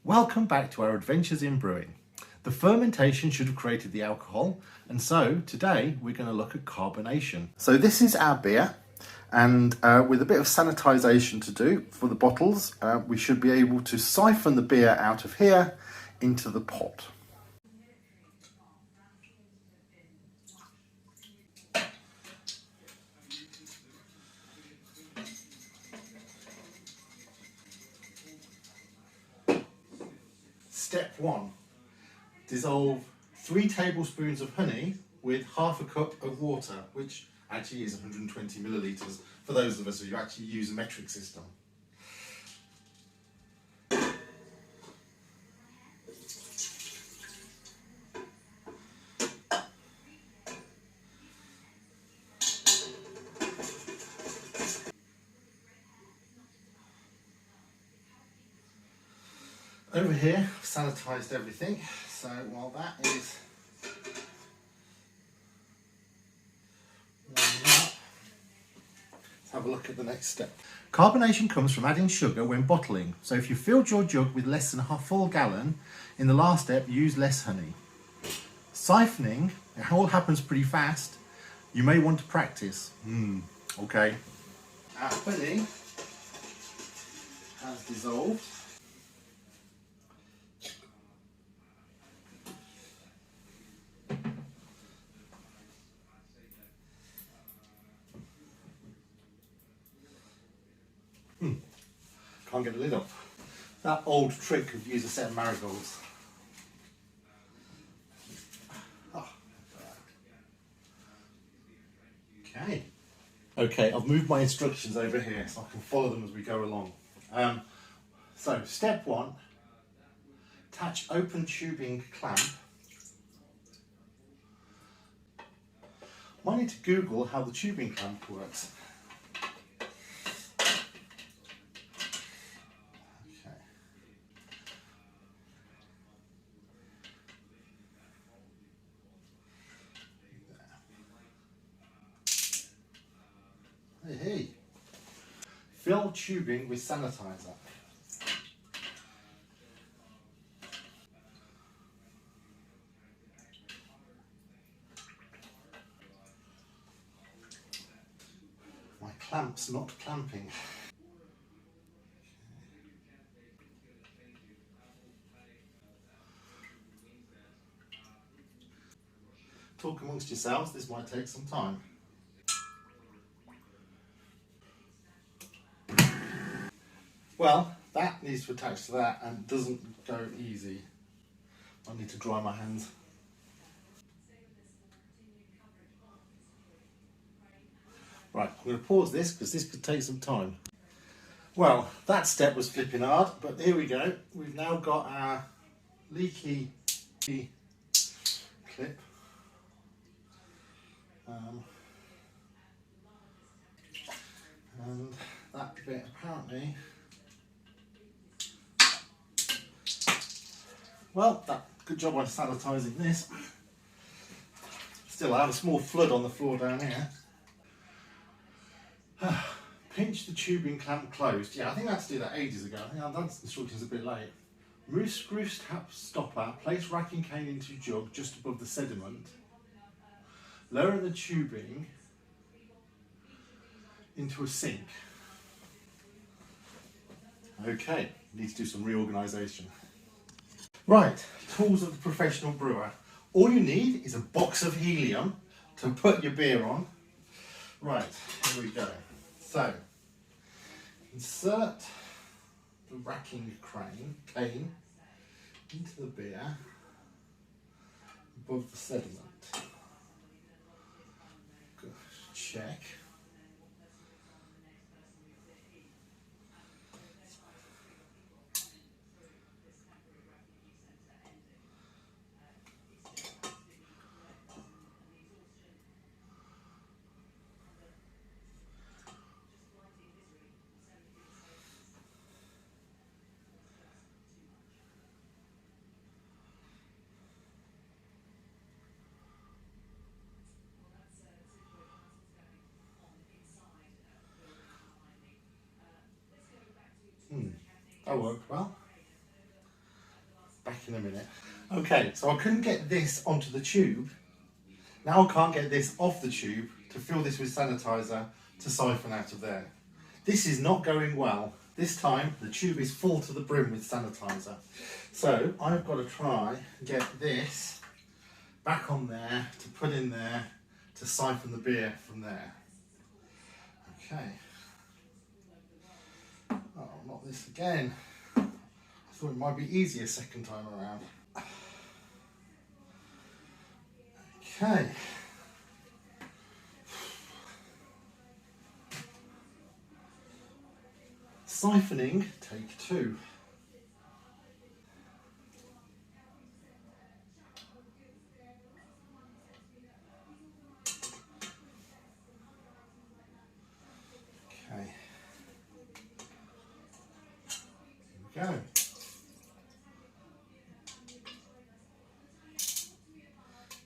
Welcome back to our adventures in brewing. The fermentation should have created the alcohol, and so today we're going to look at carbonation. So this is our beer, and with a bit of sanitization to do for the bottles, we should be able to siphon the beer out of here into the pot. Step 1. Dissolve 3 tablespoons of honey with half a cup of water, which actually is 120 millilitres for those of us who actually use a metric system. Over here, I've sanitised everything, so while that is warming up, let's have a look at the next step. Carbonation comes from adding sugar when bottling, so if you filled your jug with less than a full gallon, in the last step use less honey. Siphoning, it all happens pretty fast, you may want to practice. Okay. Our honey has dissolved. Can't get the lid off. That old trick of use a set of marigolds. Okay. Okay, I've moved my instructions over here so I can follow them as we go along. So, step 1, attach open tubing clamp. Might need to Google how the tubing clamp works. Hey. Fill tubing with sanitizer. My clamp's not clamping. Talk amongst yourselves, this might take some time. Well, that needs to attach to that and doesn't go easy. I need to dry my hands. Right, I'm going to pause this because this could take some time. Well, that step was flipping hard, but here we go. We've now got our leaky clip. And that bit apparently, well, good job on sanitising this. Still, I have a small flood on the floor down here. Pinch the tubing clamp closed. Yeah, I think I had to do that ages ago. I think that instruction's a bit late. Remove screw stopper, place racking cane into jug just above the sediment. Lower the tubing into a sink. Okay, need to do some reorganisation. Right, tools of the professional brewer. All you need is a box of helium to put your beer on. Right, here we go. So, insert the racking cane into the beer above the sediment. Check. That worked well. Back in a minute. Okay, so I couldn't get this onto the tube. Now I can't get this off the tube to fill this with sanitizer to siphon out of there. This is not going well. This time the tube is full to the brim with sanitizer. So I've got to try and get this back on there to put in there to siphon the beer from there. Okay. Oh, not this again. I thought it might be easier second time around. Okay. Siphoning, take 2. Okay. Here we go.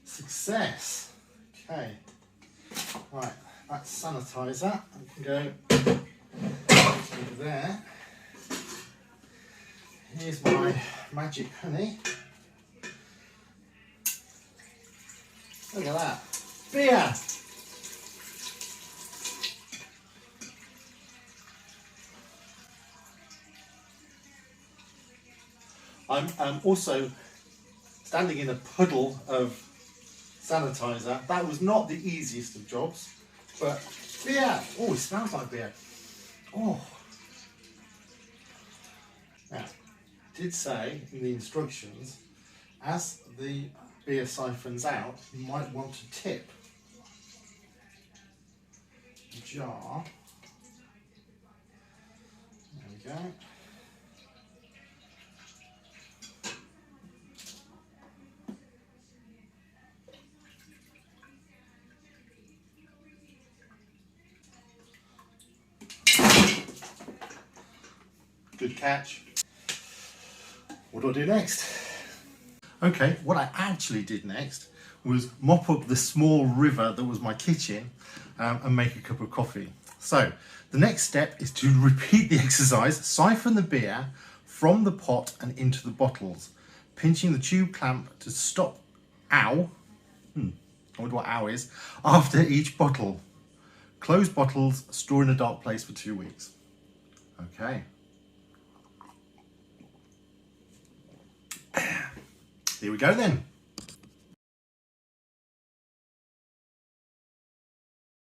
Success. Okay. Right, that's sanitizer. I can go over there. Here's my magic honey. Look at that. Beer! I'm also standing in a puddle of sanitizer. That was not the easiest of jobs, but beer! Oh, it smells like beer. Oh. Now, it did say in the instructions, as the beer siphons out, you might want to tip the jar. There we go. Good catch. What do I do next? Okay, what I actually did next was mop up the small river that was my kitchen and make a cup of coffee. So the next step is to repeat the exercise, siphon the beer from the pot and into the bottles, pinching the tube clamp to stop ow, I wonder what ow is, after each bottle. Close bottles, store in a dark place for 2 weeks. Okay. Here we go then.